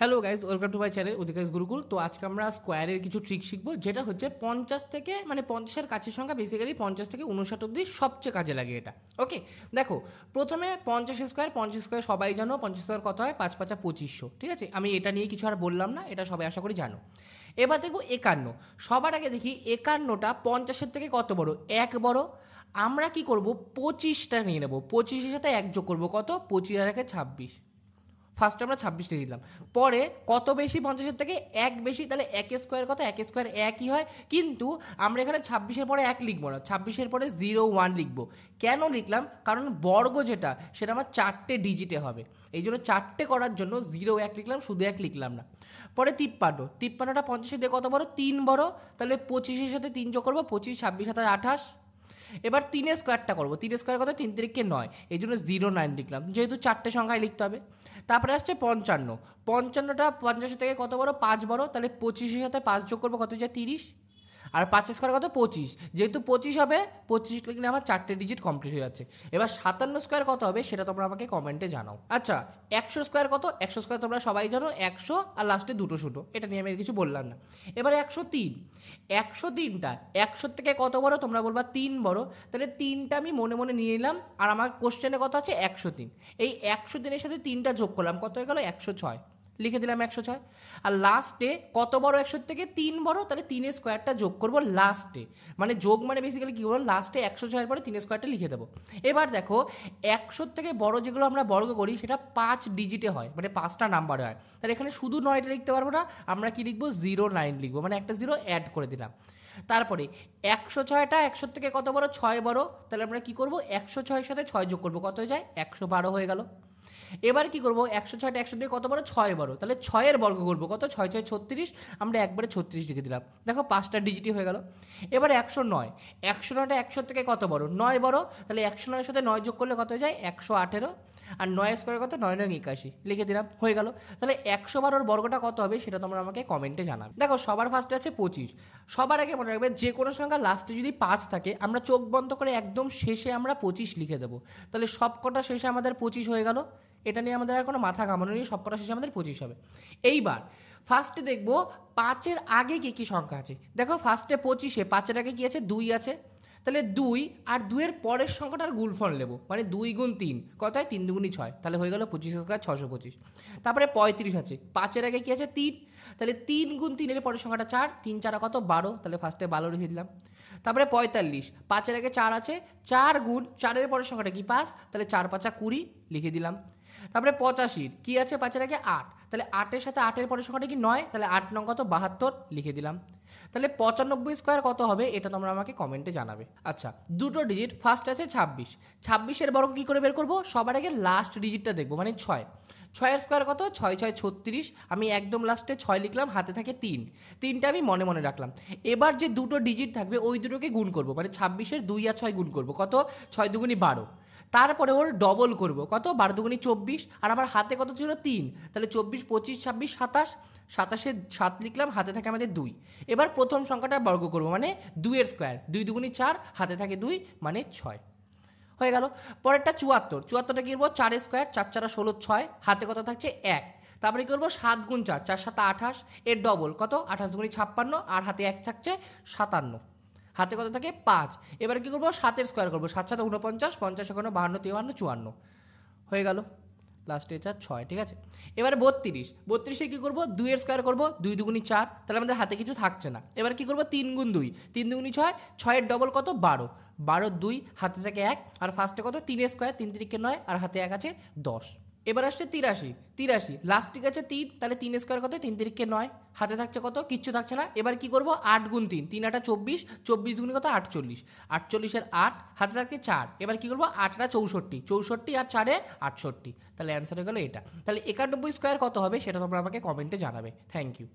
Hello guys, welcome to my channel উদিকাইজ গুরুকুল। তো আজকে আমরা স্কোয়ারের কিছু ট্রিক শিখবো, যেটা হচ্ছে 50 থেকে 50-এর কাছের সংখ্যা, বেসিক্যালি 50 থেকে 59 অব্দি সবচেয়ে কাজে লাগে এটা। ওকে, দেখো প্রথমে 50 স্কোয়ার সবাই জানো। 50 স্কোয়ার কত হয়? 5 5 2500। ঠিক আছে, আমি এটা নিয়ে কিছু আর বললাম না, এটা সবাই আশা করি জানো। এবার দেখবো 51। সবার আগে দেখি 51টা 50-এর থেকে কত বড়? 1 বড়। আমরা কি করব? 25টা নিয়ে নেবো, 25-এর সাথে 1 যোগ করবো, কত? 25 আর 1 26। ফার্স্টে আমরা 26 লিখে দিলাম। পরে কত বেশি? 50-এর থেকে 1 বেশি, তাহলে 1 স্কোয়ার কত? 1 স্কোয়ার 1ই হয়, কিন্তু আমরা এখানে 26-এর পরে 1 লিখবো না, 26-এর পরে 0 1 লিখবো। কেন লিখলাম? কারণ বর্গ যেটা, সেটা আমার 4টে ডিজিটে হবে, এই জন্য 4টে করার জন্য 0 1 লিখলাম, শুধু 1 লিখলাম না। পরে 53টা 50-এর থেকে কত বড়? 3 বড়, তাহলে 25-এর সাথে 3 যোগ করবো, 25 26 27 28। এবার 3 স্কোয়ারটা করবো, 3 স্কোয়ার কত? 3 3 9, এই জন্য 0 9 লিখলাম, যেহেতু 4টে সংখ্যায় লিখতে হবে। তারপরে আসছে 55টা 50 থেকে কত বড়? 5 বড়, তাহলে 25-এর সাথে 5 যোগ করবো, কত যায়? 30। আর 5 স্কোয়ার কত? 25, যেহেতু 25 হবে, 25 লিখলে আমার 4টে ডিজিট কমপ্লিট হয়ে যাচ্ছে। এবার 57 স্কোয়ার কত হবে সেটা তোমরা আমাকে কমেন্টে জানাও। আচ্ছা, 100 স্কোয়ার কত? 100 স্কোয়ার তোমরা সবাই জানো, 100 আর লাস্টে দুটো শুটো, এটা নিয়ে আমি আর কিছু বললাম না। এবার 103। 103টা 100 থেকে কত বড়? তোমরা বলবা 3 বড়, তাহলে 3টা আমি মনে মনে নিয়ে নিলাম, আর আমার কোশ্চেনে কত আছে? 103। এই 103-এর সাথে 3টা যোগ করলাম, কত হয়ে গেল? 106, লিখে দিলাম 106। আর লাস্টে কত বড়? 100 থেকে 3 বড়, তাহলে 3 স্কোয়ারটা যোগ করবো লাস্টে, মানে যোগ মানে বেসিক্যালি কী করবো? লাস্টে 106-এর পরে 3 স্কোয়ারটা লিখে দেবো। এবার দেখো 100 থেকে বড় যেগুলো আমরা বর্গ করি, সেটা 5 ডিজিটে হয়, মানে 5টা নাম্বারে হয়, তাহলে এখানে শুধু 9টা লিখতে পারবো না, আমরা কি লিখবো? 0 9 লিখবো, মানে একটা 0 অ্যাড করে দিলাম। তারপরে 106টা 100 থেকে কত বড়? 6 বড়, তাহলে আমরা কি করবো? 106-এর সাথে 6 যোগ করবো, কত হয়ে যায়? 112 হয়ে গেল। এবার কি করবো? 106টা 100 থেকে কত বড়? 6 বড়, তাহলে 6-এর বর্গ করবো, কত? 6 6 36, আমরা একবারে 36 লিখে দিলাম, দেখো 5টা ডিজিটই হয়ে গেল। এবার 109। 109টা 100 থেকে কত বড়? 9 বড়, তাহলে 109-এর সাথে 9 যোগ করলে কত হয়ে যায়? 118। আর 9 স্কোয়ার কত? 9 9 81, লিখে দিলাম, হয়ে গেল। তাহলে 112-এর বর্গটা কত হবে সেটা তোমরা আমাকে কমেন্টে জানাবে। দেখো সবার ফার্স্টে আছে 25। সবার আগে মনে রাখবে, যে কোনো সংখ্যা লাস্টে যদি 5 থাকে, আমরা চোখ বন্ধ করে একদম শেষে আমরা 25 লিখে দেবো, তাহলে সব কটা শেষে আমাদের 25 হয়ে গেল। এটা নিয়ে আমাদের আর কোনো মাথা ঘামানো নেই, সব কটা শেষে আমাদের 25 হবে। এইবার ফার্স্টে দেখবো 5-এর আগে কী কী সংখ্যা আছে। দেখো ফার্স্টে 25-এ 5-এর আগে কী আছে? 2 আছে, তাহলে 2 আর 2-এর পরের সংখ্যাটার গুণফল নেবো, মানে 2 গুণ 3 কত হয়? 3 2 6, তাহলে হয়ে গেল 25 স্কোয়ার 625। তারপরে 35 আছে, 5-এর আগে কী আছে? 3, তাহলে 3 গুণ 3-এর পরের সংখ্যাটা 4, 3 4 কত? 12, তাহলে ফার্স্টে 12 লিখে দিলাম। তারপরে 45, 5-এর আগে 4 আছে, 4 গুণ 4-এর পরের সংখ্যাটা কি? 5, তাহলে 4 5 20 লিখে দিলাম। তারপরে 85 কী আছে? 5-এর আগে 8, তাহলে 8-এর সাথে 8-এর পরের সংখ্যাটা কি? 9, তাহলে 8 9 কত? 72 লিখে দিলাম। তাহলে 95 স্কোয়ার কত হবে এটা তোমরা আমাকে কমেন্টে জানাবে। আচ্ছা, দুটো ডিজিট, ফার্স্ট আছে 26। 26-এর বর্গ কী করে বের করবো? সবার আগে লাস্ট ডিজিটটা দেখবো, মানে 6। 6-এর স্কোয়ার কত? 6 6 36, আমি একদম লাস্টে 6 লিখলাম, হাতে থাকে 3, 3টা আমি মনে মনে রাখলাম। এবার যে দুটো ডিজিট থাকবে ওই দুটোকে গুণ করবো, মানে 26-এর 2 আর 6 গুণ করবো, কত? 6 2 12, তারপরে ওর ডবল করব, কত? 12 2 24, আর আমার হাতে কত ছিল? 3, তাহলে 24 25 26 27, 27-এ 7 লিখলাম, হাতে থাকে আমাদের 2। এবার প্রথম সংখ্যাটা বর্গ করব, মানে 2-এর স্কোয়ার, 2 2 4, হাতে থাকে 2, মানে 6 হয়ে গেল। পরেরটা 74। 74টা কি করবো? 4-এর স্কোয়ার, 4 4 16 6, হাতে কত থাকছে? 1। তারপরে কী করবো? 7 গুণ 4, 4 7 28, এর ডবল, কত? 28 2 56, আর হাতে 1 থাকছে 57, হাতে কত থাকে? 5। এবার কী করবো? 7-এর স্কোয়ার করবো, 7 7 49, 50 51 52 53 54 হয়ে গেল, লাস্টে 4 6, ঠিক আছে। এবারে 32। 32-এ কী করবো? 2-এর স্কোয়ার করবো, 2 2 4, তাহলে আমাদের হাতে কিছু থাকছে না। এবার কী করবো? 3 গুণ 2, 3 2 6, 6-এর ডবল কত? 12, 12 2, হাতে থাকে 1, আর ফার্স্টে কত? 3-এর স্কোয়ার, 3 3 9, আর হাতে 1 আছে 10। এবার আসছে 83। 83 লাস্ট ঠিক আছে 3, তাহলে 3 স্কোয়ার কত? 3 3 9, হাতে থাকছে কত? কিচ্ছু থাকছে না। এবার কি করবো? 8 গুণ 3, 3 8 24, 24 গুণে কত? 48, 48-এর 8, হাতে থাকছে 4। এবার কি করবো? 8 64, 64 আর 4-এ 68, তাহলে অ্যান্সার হয়ে গেলো এটা। তাহলে 91 স্কোয়ার কত হবে সেটা তোমরা আমাকে কমেন্টে জানাবে। Thank you.